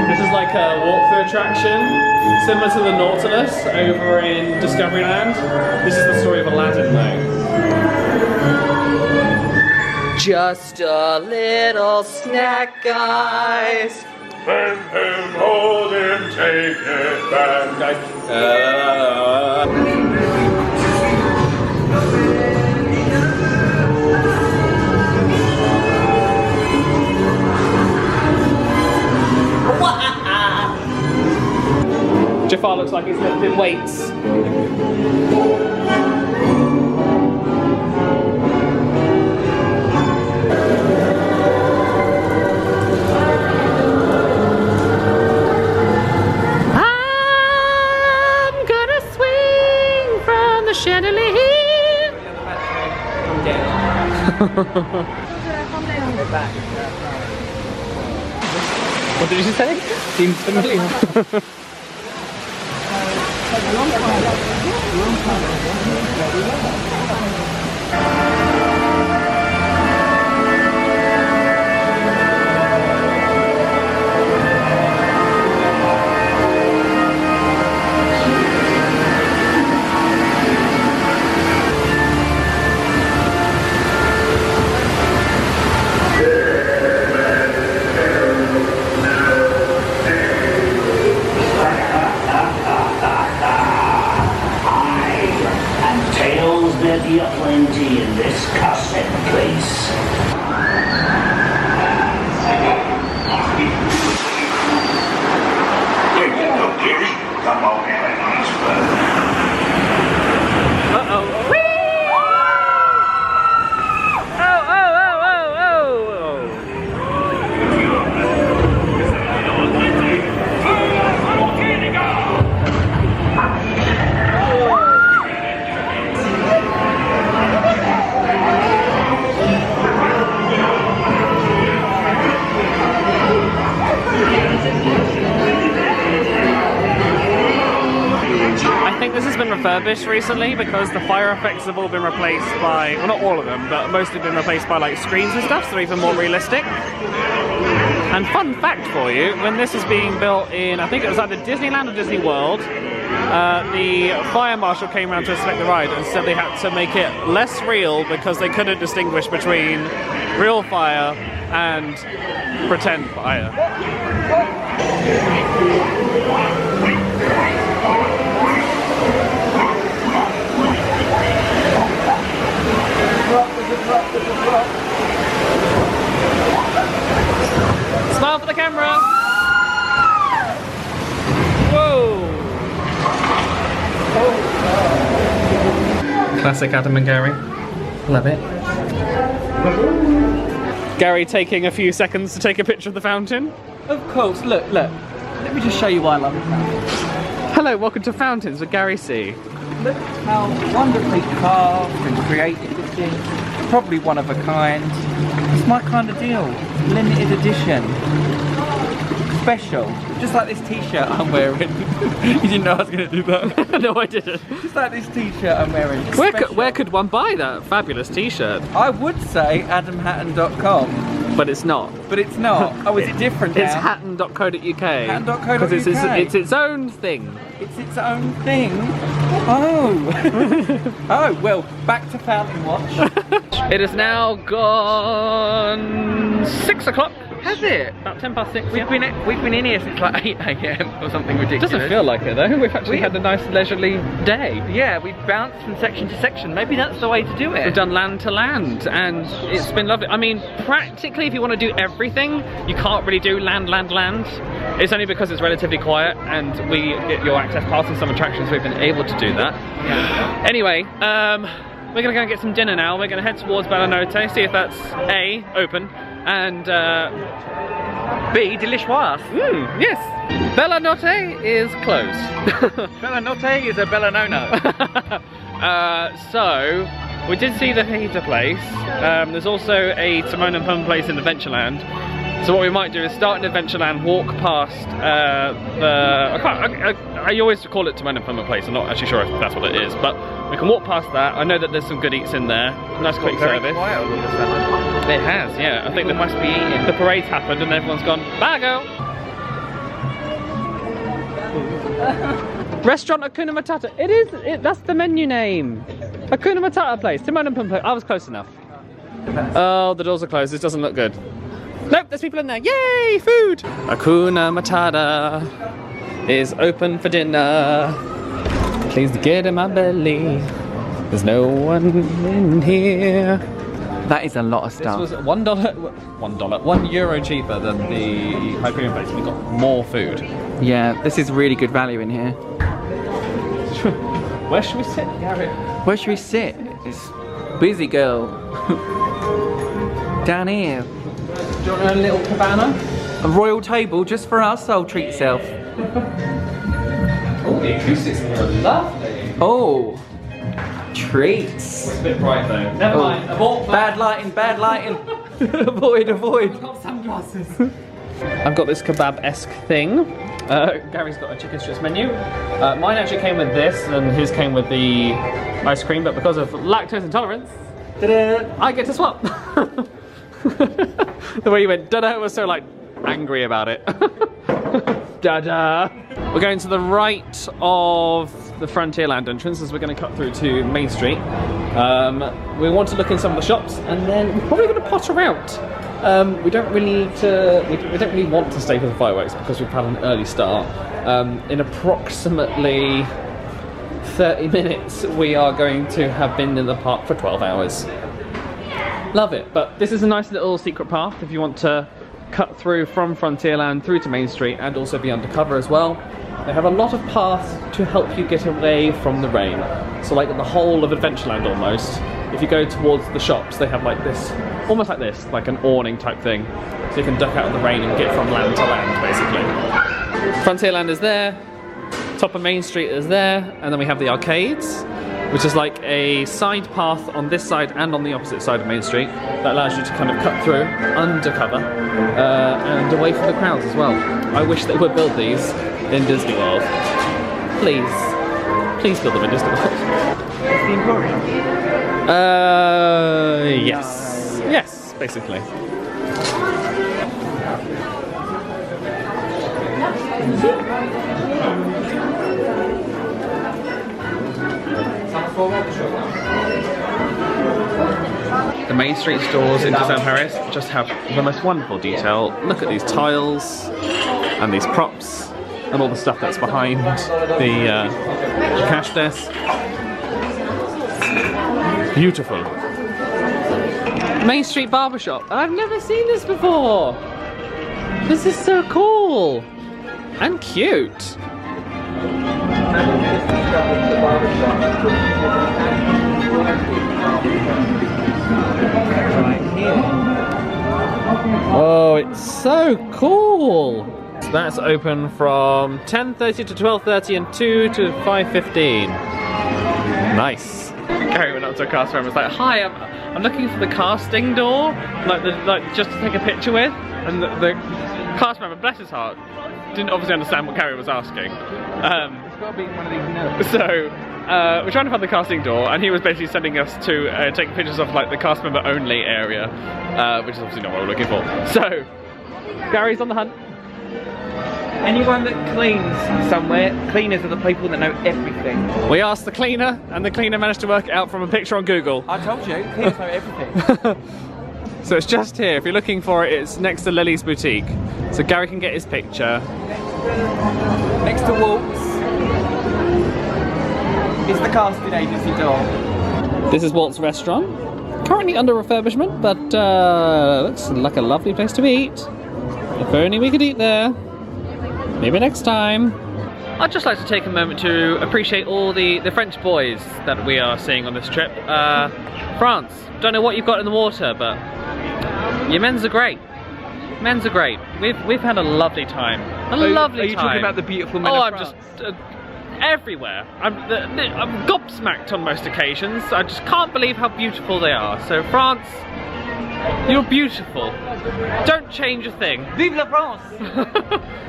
This is like a walkthrough attraction, similar to the Nautilus over in Discoveryland. This is the story of Aladdin though. Just a little snack, guys. Bend him, hold him, take it back, guys. Jafar looks like he's lifting weights. I'm gonna swing from the chandelier. What did you say? Seems familiar. There be plenty in this cussed place. Here you go, kitty. Come on in and Uh-oh. I think this has been refurbished recently because the fire effects have all been replaced by, well, not all of them, but mostly been replaced by like screens and stuff, so they're even more realistic. And fun fact for you, when this was being built in, I think it was either Disneyland or Disney World, the fire marshal came around to inspect the ride and said they had to make it less real because they couldn't distinguish between real fire and pretend fire. Smile for the camera! Whoa! Classic Adam and Gary. Love it. Gary taking a few seconds to take a picture of the fountain. Of course, look. Let me just show you why I love the fountain. Hello, welcome to Fountains with Gary C. Look how wonderfully carved and creative this is. Probably one of a kind. It's my kind of deal. Limited edition. Special. Just like this t-shirt I'm wearing. You didn't know I was going to do that? No, I didn't. Just like this t-shirt I'm wearing. Where could one buy that fabulous t-shirt? I would say adamhattan.com. But it's not. But it's not. Oh, is it different now? It's hattan.co.uk. Hattan.co.uk. Because it's its own thing. It's its own thing? Oh. Oh, well, back to Fountain Watch. It is now gone 6 o'clock. Has it? About 10 past 6. We've been in here since like 8 AM or something ridiculous. Doesn't feel like it though. We've actually had a nice leisurely day. Yeah, we've bounced from section to section. Maybe that's the way to do it. We've done land to land and it's been lovely. I mean, practically if you want to do everything, you can't really do land. It's only because it's relatively quiet and we get your access pass on some attractions, we've been able to do that. Yeah. Anyway, we're gonna go and get some dinner now. We're gonna head towards Bellanote, see if that's A, open, and B, delicious. Yes. Bella Notte is closed. Bella Notte is a Bella no-no. So, we did see the fajita place. There's also a Timon and Pumbaa place in Adventureland. So what we might do is start in Adventureland, walk past I always call it Timon and Pumbaa place. I'm not actually sure if that's what it is, but we can walk past that. I know that there's some good eats in there. Nice quick service. Quiet all of a sudden. It has, yeah. I think People must be eating. the parade's happened and everyone's gone, bye girl. Restaurant Hakuna Matata. It is. That's the menu name. Hakuna Matata place. Timon and Pumbaa. I was close enough. Oh, the doors are closed. This doesn't look good. Nope, there's people in there. Yay, food! Hakuna Matata is open for dinner. Please get in my belly. There's no one in here. That is a lot of stuff. This was €1 cheaper than the Hyperion place. We got more food. Yeah, this is really good value in here. Where should we sit, Gary? Where should we sit? It's busy, girl. Down here. Do you want a little cabana? A royal table just for us, so treat yourself. Oh, the acoustics here are lovely. Oh, treats. It's a bit bright though. Never mind. Abort. Bad lighting, bad lighting. Avoid. I've got sunglasses. I've got this kebab-esque thing. Gary's got a chicken strips menu. Mine actually came with this, and his came with the ice cream, but because of lactose intolerance, I get to swap. The way you went da-da was so like angry about it. Da-da. We're going to the right of the Frontierland entrance as we're going to cut through to Main Street. We want to look in some of the shops and then we're probably going to potter out. We don't really need to. We don't really want to stay for the fireworks because we've had an early start. In approximately 30 minutes, we are going to have been in the park for 12 hours. Love it, but this is a nice little secret path if you want to cut through from Frontierland through to Main Street and also be undercover as well. They have a lot of paths to help you get away from the rain. So like the whole of Adventureland almost, if you go towards the shops, they have like this, almost like this, like an awning type thing. So you can duck out of the rain and get from land to land, basically. Frontierland is there, top of Main Street is there, and then we have the arcades, which is like a side path on this side and on the opposite side of Main Street that allows you to kind of cut through undercover and away from the crowds as well. I wish they would build these in Disney World. Please. Please build them in Disney World. It's the Emporium? Yes. Yes, basically. The Main Street stores in Disneyland Paris just have the most wonderful detail. Look at these tiles and these props and all the stuff that's behind the cash desk. Beautiful. Main Street Barbershop. I've never seen this before. This is so cool and cute. Oh, it's so cool. So that's open from 10:30 to 12:30 and 2 to 5:15. Nice. Gary went up to a cast member and was like, "Hi, I'm looking for the casting door, like just to take a picture with." And the cast member, bless his heart, didn't obviously understand what Gary was asking. It's got to be one of these notes. So we're trying to find the casting door, and he was basically sending us to take pictures of like the cast member only area, which is obviously not what we're looking for. So Gary's on the hunt. Anyone that cleans somewhere, cleaners are the people that know everything. We asked the cleaner, and the cleaner managed to work it out from a picture on Google. I told you, cleaners know everything. So it's just here. If you're looking for it, it's next to Lily's Boutique. So Gary can get his picture. Next to Walt's is the casting agency door. This is Walt's restaurant. Currently under refurbishment, but looks like a lovely place to eat. If only we could eat there. Maybe next time. I'd just like to take a moment to appreciate all the French boys that we are seeing on this trip. France, don't know what you've got in the water, but your men's are great. Men's are great. We've had a lovely time. A lovely time. Are you talking about the beautiful men of of I'm France? just everywhere. I'm gobsmacked on most occasions. I just can't believe how beautiful they are. So France, you're beautiful. Don't change a thing. Vive la France!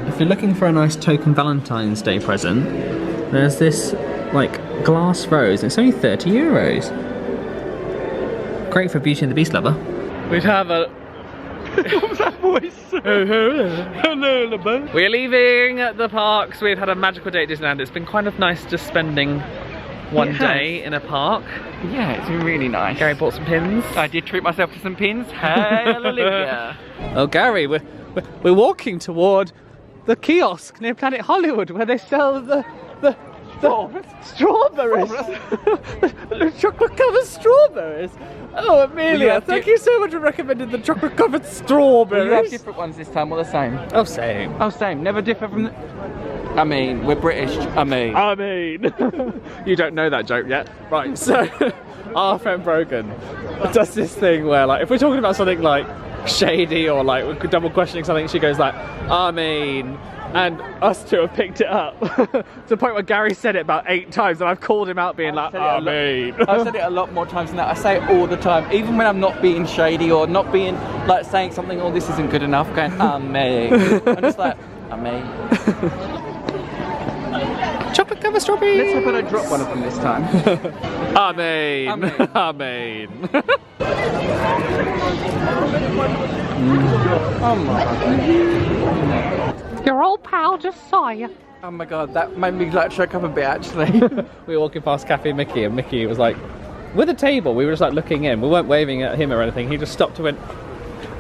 If you're looking for a nice token Valentine's Day present, there's this like glass rose. It's only 30 euros. Great for a Beauty and the Beast lover. We'd have a... What was that voice? We're leaving the parks. We've had a magical day at Disneyland. It's been kind of nice just spending one day in a park. Yeah, it's been really nice. Gary bought some pins. I did treat myself to some pins. Hallelujah. Oh, Gary, we're walking toward the kiosk near Planet Hollywood where they sell the strawberries. The chocolate covered strawberries. Oh, Amelia, thank you so much for recommending the chocolate covered strawberries. Will you have different ones this time or the same? Oh, same. Oh, same. Never differ from the... I mean, we're British. I mean. You don't know that joke yet. Right, so our friend Brogan does this thing where, like, if we're talking about something like shady or like we're double questioning something, she goes like, I mean, and us two have picked it up to the point where Gary said it about 8 times and I've called him out being like, I mean. I've said it a lot more times than that. I say it all the time, even when I'm not being shady or not being like saying something, oh, this isn't good enough, going, I mean. I'm just like, I mean. Chocolate covered strawberries. Let's hope I don't drop one of them this time. I mean. Oh my god. Your old pal just saw you. Oh my god, that made me like choke up a bit actually. We were walking past Cafe Mickey and Mickey was like, with a table, we were just like looking in. We weren't waving at him or anything. He just stopped and went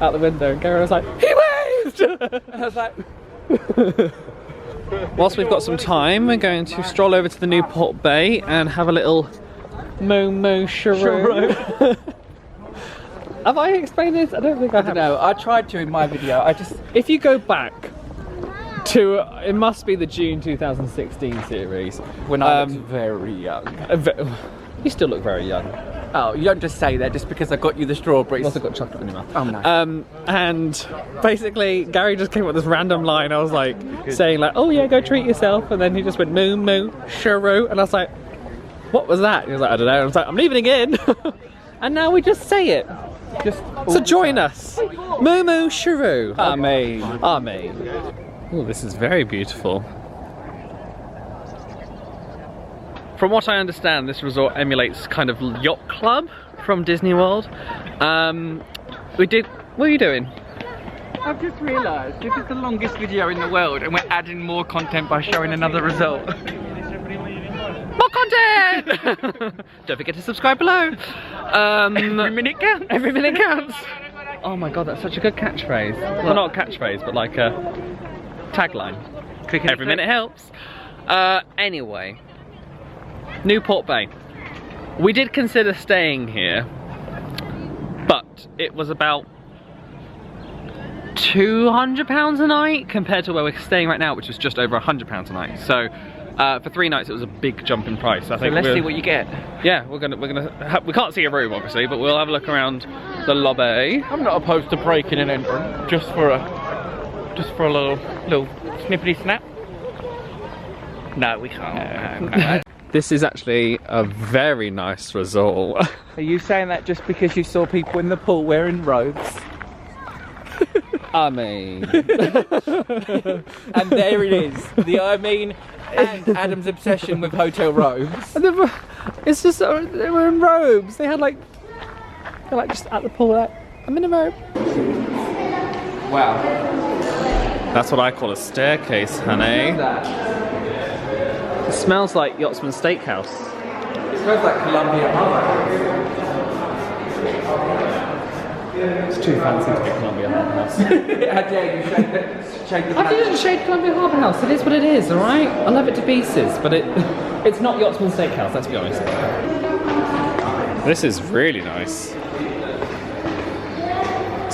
out the window and Gary was like, he waved! And I was like... Whilst we've got some time, we're going to stroll over to the Newport Bay and have a little moo shiroo. Have I explained this? I don't think I have. No, I tried to in my video. If you go back to, it must be the June 2016 series. When I was very young. You still look very young. Oh, you don't just say that just because I got you the strawberries. I've also got chocolate in your mouth. Oh, nice. And basically, Gary just came up with this random line. I was like, saying like, oh yeah, go treat yourself. And then he just went, moo, shiroo. And I was like, what was that? And he was like, I don't know. And I was like, I'm leaving again. And now we just say it. So join us. Moo, shiroo. Amen. Oh, this is very beautiful. From what I understand, this resort emulates kind of yacht club from Disney World. What are you doing? I've just realised this is the longest video in the world and we're adding more content by showing another result. More content! Don't forget to subscribe below. Every minute counts. Every minute counts. Oh my god, that's such a good catchphrase. Well, not a catchphrase, but like a tagline. Every minute helps. Anyway. Newport Bay. We did consider staying here, but it was about £200 a night compared to where we're staying right now, which is just over £100 a night. So for 3 nights it was a big jump in price. I think let's see what you get. Yeah, we can't see a room obviously, but we'll have a look around the lobby. I'm not opposed to breaking and entering just for a little snippety snap. No, we can't. No. This is actually a very nice resort. Are you saying that just because you saw people in the pool wearing robes? I mean. And there it is. The I mean and Adam's obsession with hotel robes. It's just, they were in robes. They're like just at the pool, like, I'm in a robe. Wow. That's what I call a staircase, honey. It smells like Yachtsman Steakhouse. It smells like Columbia Harbour. It's too fancy to be Columbia Harbour House. How dare you shake the I didn't shade Columbia Harbour House. It is what it is, alright? I love it to pieces, but it's not Yachtsman Steakhouse, let's be honest. This is really nice.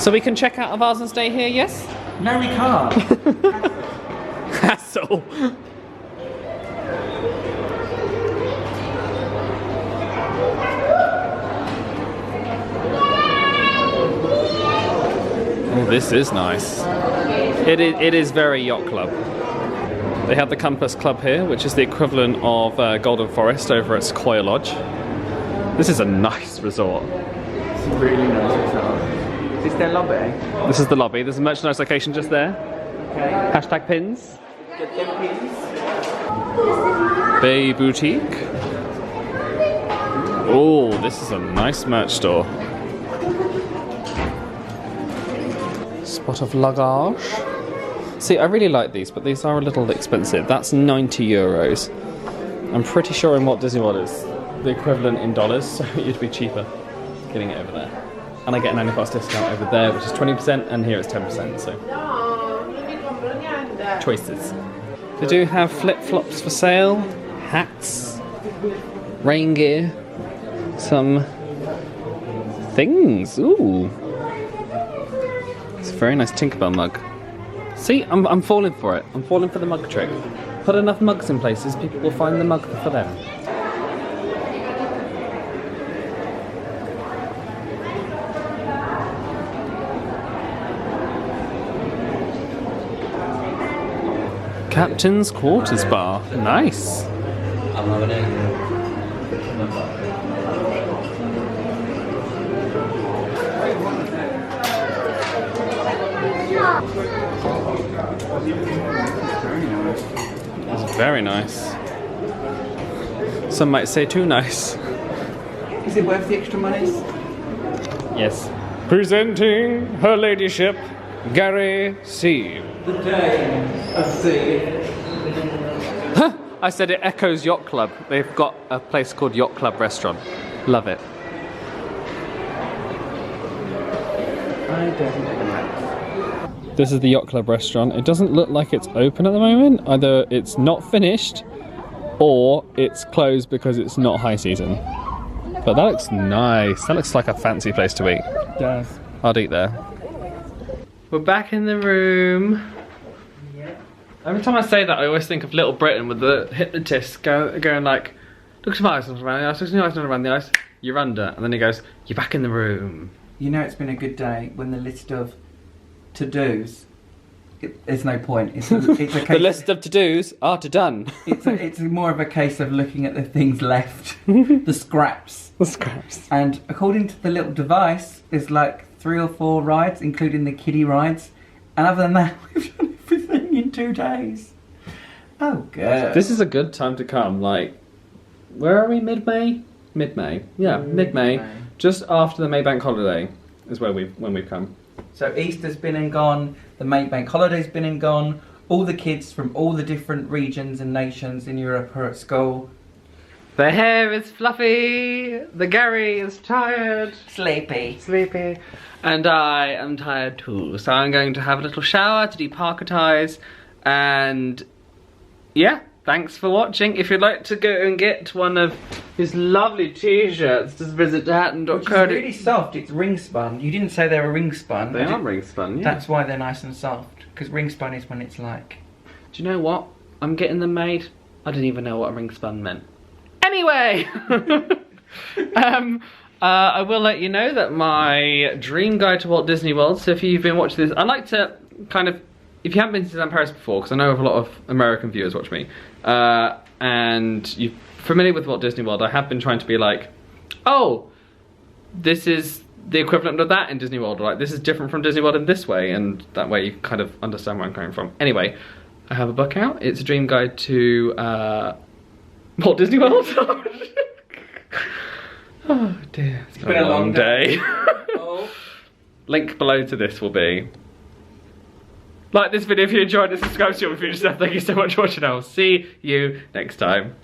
So we can check out of ours and stay here, yes? No, we can't. That's all. this is nice. It is very yacht club. They have the Compass Club here, which is the equivalent of Golden Forest over at Sequoia Lodge. This is a nice resort. It's a really nice resort. Is this their lobby? This is the lobby. There's a merchandise location just there. Okay. Hashtag pins. Get them pins. Bay Boutique. Oh, this is a nice merch store. Spot of luggage. See, I really like these, but these are a little expensive. That's 90 euros. I'm pretty sure in Walt Disney World it's the equivalent in dollars, so it'd be cheaper getting it over there. And I get an annual pass discount over there, which is 20%, and here it's 10%, so. Choices. They do have flip-flops for sale, hats, rain gear, some things. Ooh. It's a very nice Tinkerbell mug. See, I'm falling for it. I'm falling for the mug trick. Put enough mugs in places, people will find the mug for them. Captain's Quarters Bar. Nice. I'm loving it. It's very nice. Some might say too nice. Is it worth the extra money? Yes. Presenting Her Ladyship, Gary C. The day of sea. I said it echoes Yacht Club. They've got a place called Yacht Club Restaurant. Love it. I don't know. This is the Yacht Club restaurant. It doesn't look like it's open at the moment. Either it's not finished or it's closed because it's not high season. But that looks nice. That looks like a fancy place to eat. It does. I'd eat there. We're back in the room. Every time I say that, I always think of Little Britain with the hypnotist going like, look some eyes around the ice, look some eyes around the ice, you're under. And then he goes, you're back in the room. You know it's been a good day when the list of to-dos, there's no point. It's a case the list of to-dos are to done. It's more of a case of looking at the things left, the scraps. The scraps. And according to the little device, there's like 3 or 4 rides, including the kiddie rides. And other than that, we've done everything in 2 days. Oh, good. This is a good time to come. Like, where are we? Mid-May? Mid-May. Yeah, mid-May. Just after the May Bank holiday is when we've come. So Easter's been and gone, the May Bank holiday's been and gone, all the kids from all the different regions and nations in Europe are at school. The hair is fluffy, the Gary is tired. Sleepy. And I am tired too, so I'm going to have a little shower to deparketize, and yeah, thanks for watching. If you'd like to go and get one of his lovely t-shirts, just visit hattan.co. Which is really soft, it's ring spun. You didn't say they were ring spun. They are ring spun, yeah. That's why they're nice and soft, because ring spun is when it's like... Do you know what? I'm getting them made. I didn't even know what a ring spun meant. Anyway! I will let you know that my dream guide to Walt Disney World, so if you've been watching this, I'd like to kind of, if you haven't been to Disneyland Paris before, because I know a lot of American viewers watch me, and you're familiar with Walt Disney World, I have been trying to be like, oh, this is the equivalent of that in Disney World, or like, this is different from Disney World in this way, and that way you kind of understand where I'm coming from. Anyway, I have a book out. It's a dream guide to Walt Disney World. Oh dear, it's been a long day. Oh. Link below to this will be. Like this video if you enjoyed it, subscribe to your future stuff. Thank you so much for watching. I'll see you next time.